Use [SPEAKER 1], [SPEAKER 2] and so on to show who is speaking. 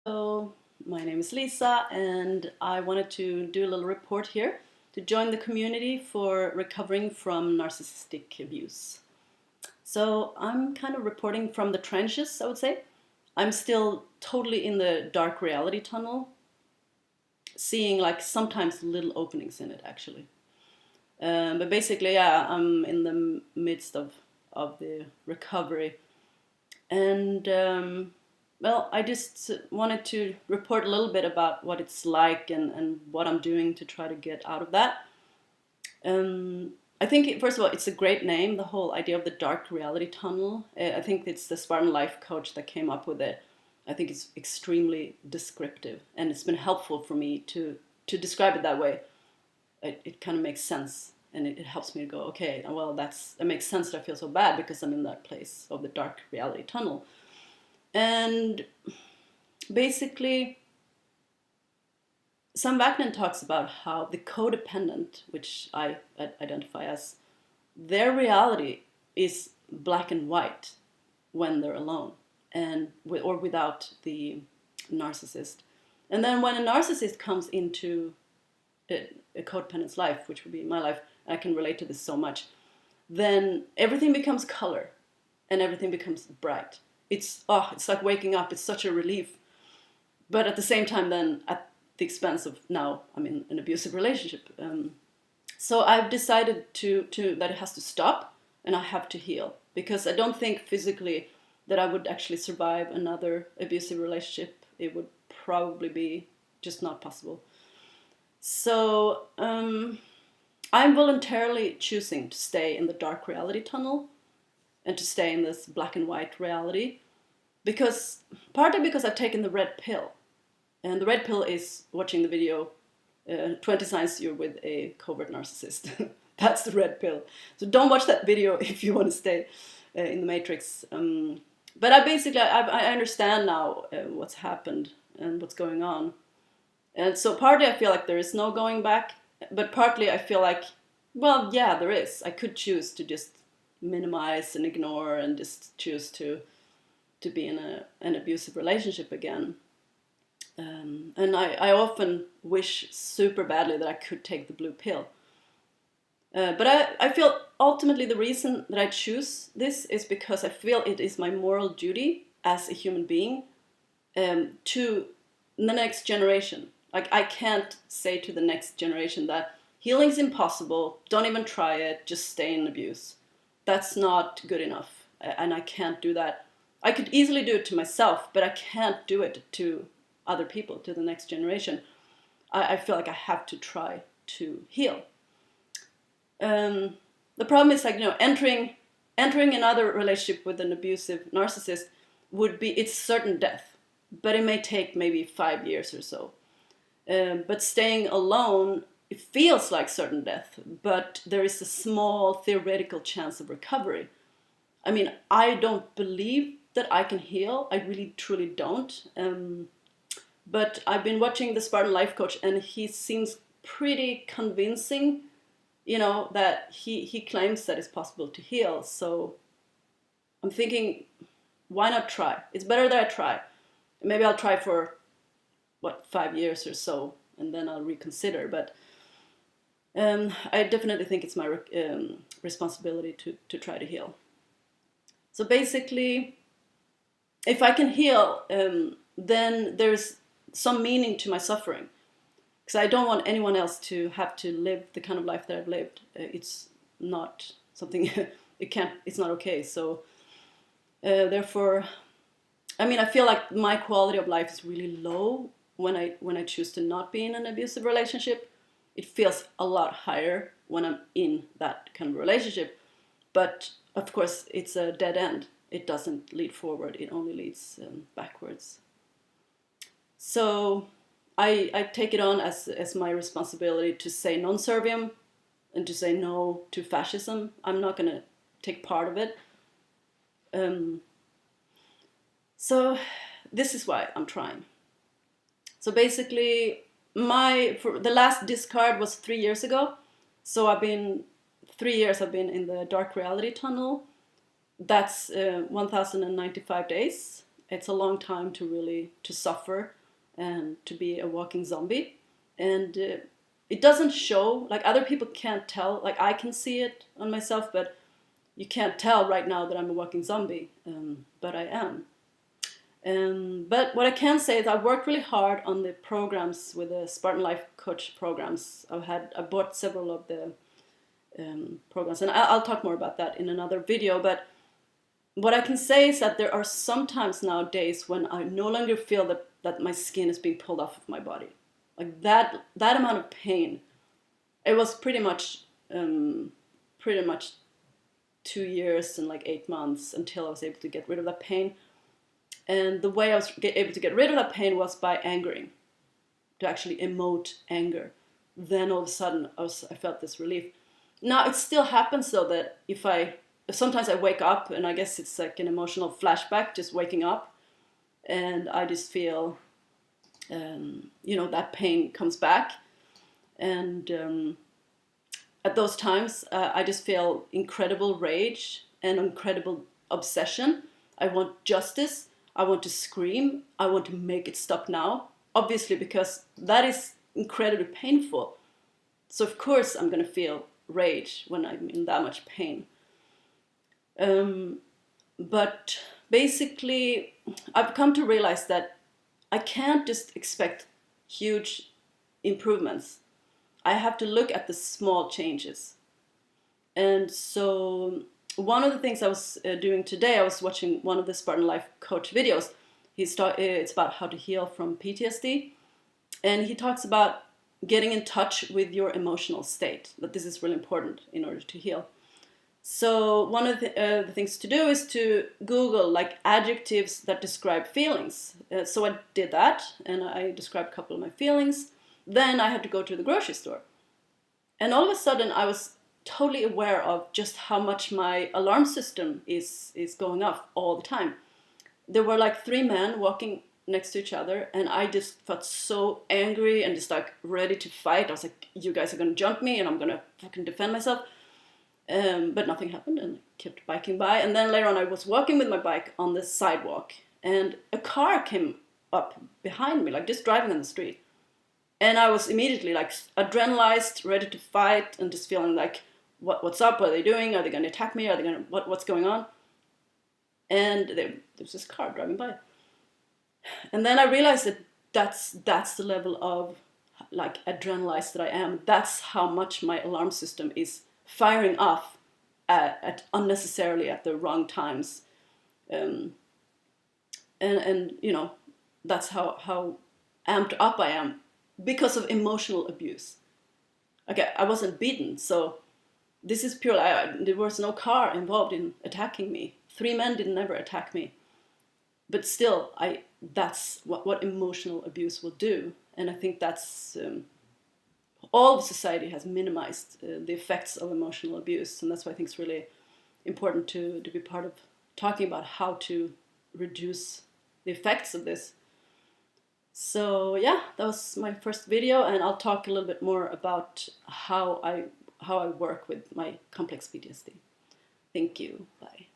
[SPEAKER 1] Hello, my name is Lisa, and I wanted to do a little report here to join the community for recovering from narcissistic abuse. So I'm kind of reporting from the trenches, I would say. I'm still totally in the dark reality tunnel, seeing like sometimes little openings in it actually. But basically, yeah, I'm in the midst of the recovery. And well, I just wanted to report a little bit about what it's like and what I'm doing to try to get out of that. I think, first of all, it's a great name, the whole idea of the dark reality tunnel. I think it's the Spartan Life coach that came up with it. I think it's extremely descriptive, and it's been helpful for me to describe it that way. It kind of makes sense, and it helps me to go, okay, well, it makes sense that I feel so bad because I'm in that place of the dark reality tunnel. And basically, Sam Vaknin talks about how the codependent, which I identify as, their reality is black and white when they're alone and or without the narcissist. And then when a narcissist comes into a codependent's life, which would be my life, I can relate to this so much, then everything becomes color and everything becomes bright. It's like waking up. It's such a relief. But at the same time, then at the expense of now I'm in an abusive relationship. So I've decided to that it has to stop and I have to heal, because I don't think physically that I would actually survive another abusive relationship. It would probably be just not possible. So I'm voluntarily choosing to stay in the dark reality tunnel and to stay in this black and white reality, because partly because I've taken the red pill, and the red pill is watching the video 20 Signs You're with a Covert Narcissist. That's the red pill. So don't watch that video if you want to stay in the matrix. But I understand now what's happened and what's going on. And so partly I feel like there is no going back, but partly I feel like, well, yeah, there is. I could choose to just minimize and ignore and just choose to be in an abusive relationship again. And I often wish super badly that I could take the blue pill. But I feel ultimately the reason that I choose this is because I feel it is my moral duty as a human being to the next generation. Like, I can't say to the next generation that healing is impossible, don't even try it, just stay in abuse. That's not good enough, and I can't do that. I could easily do it to myself, but I can't do it to other people, to the next generation. I feel like I have to try to heal. The problem is, like, entering another relationship with an abusive narcissist would be, it's certain death, but it may take maybe 5 years or so. But staying alone, it feels like certain death, but there is a small theoretical chance of recovery. I mean, I don't believe that I can heal. I really, truly don't. But I've been watching the Spartan Life Coach, and he seems pretty convincing, that he claims that it's possible to heal. So I'm thinking, why not try? It's better that I try. Maybe I'll try for, 5 years or so, and then I'll reconsider. But I definitely think it's my responsibility to try to heal. So basically, if I can heal, then there's some meaning to my suffering, because I don't want anyone else to have to live the kind of life that I've lived. It's not something it's not okay. So therefore, I mean, I feel like my quality of life is really low when I choose to not be in an abusive relationship. It feels a lot higher when I'm in that kind of relationship. But of course, it's a dead end. It doesn't lead forward. It only leads backwards. So I take it on as my responsibility to say non serviam and to say no to fascism. I'm not going to take part of it. So this is why I'm trying. So basically, the last discard was 3 years ago. So 3 years I've been in the dark reality tunnel. That's 1,095 days. it's a long time to really to suffer and to be a walking zombie. And it doesn't show, like other people can't tell, like I can see it on myself, but you can't tell right now that I'm a walking zombie, but I am. But what I can say is I worked really hard on the programs with the Spartan Life Coach programs. I bought several of the programs, and I'll talk more about that in another video. But what I can say is that there are sometimes nowadays when I no longer feel that my skin is being pulled off of my body. Like that amount of pain. It was pretty much 2 years and like 8 months until I was able to get rid of that pain. And the way I was able to get rid of that pain was by angering, to actually emote anger. Then all of a sudden I felt this relief. Now it still happens though that if sometimes I wake up and I guess it's like an emotional flashback, just waking up, and I just feel, that pain comes back. And at those times, I just feel incredible rage and incredible obsession. I want justice. I want to scream. I want to make it stop now. Obviously, because that is incredibly painful. So of course I'm going to feel rage when I'm in that much pain. But basically, I've come to realize that I can't just expect huge improvements. I have to look at the small changes. And so one of the things I was doing today, I was watching one of the Spartan Life Coach videos. It's about how to heal from PTSD. And he talks about getting in touch with your emotional state, that this is really important in order to heal. So one of the things to do is to Google like adjectives that describe feelings. So I did that, and I described a couple of my feelings. Then I had to go to the grocery store. And all of a sudden I was totally aware of just how much my alarm system is going off all the time. There were like 3 men walking next to each other, and I just felt so angry and just like ready to fight. I was like, you guys are gonna jump me and I'm gonna fucking defend myself. But nothing happened, and I kept biking by. And then later on I was walking with my bike on the sidewalk, and a car came up behind me, like just driving on the street. And I was immediately like adrenalized, ready to fight, and just feeling like, what's up? What are they doing? Are they going to attack me? Are they going to, what's going on? And there was this car driving by. And then I realized that that's the level of like adrenalized that I am. That's how much my alarm system is firing off at unnecessarily at the wrong times. And that's how amped up I am because of emotional abuse. Okay, I wasn't beaten, so this is purely, there was no car involved in attacking me. 3 men did never attack me. But still, that's what emotional abuse will do. And I think that's, all of society has minimized the effects of emotional abuse. And that's why I think it's really important to be part of talking about how to reduce the effects of this. So yeah, that was my first video, and I'll talk a little bit more about how I work with my complex PTSD. Thank you. Bye.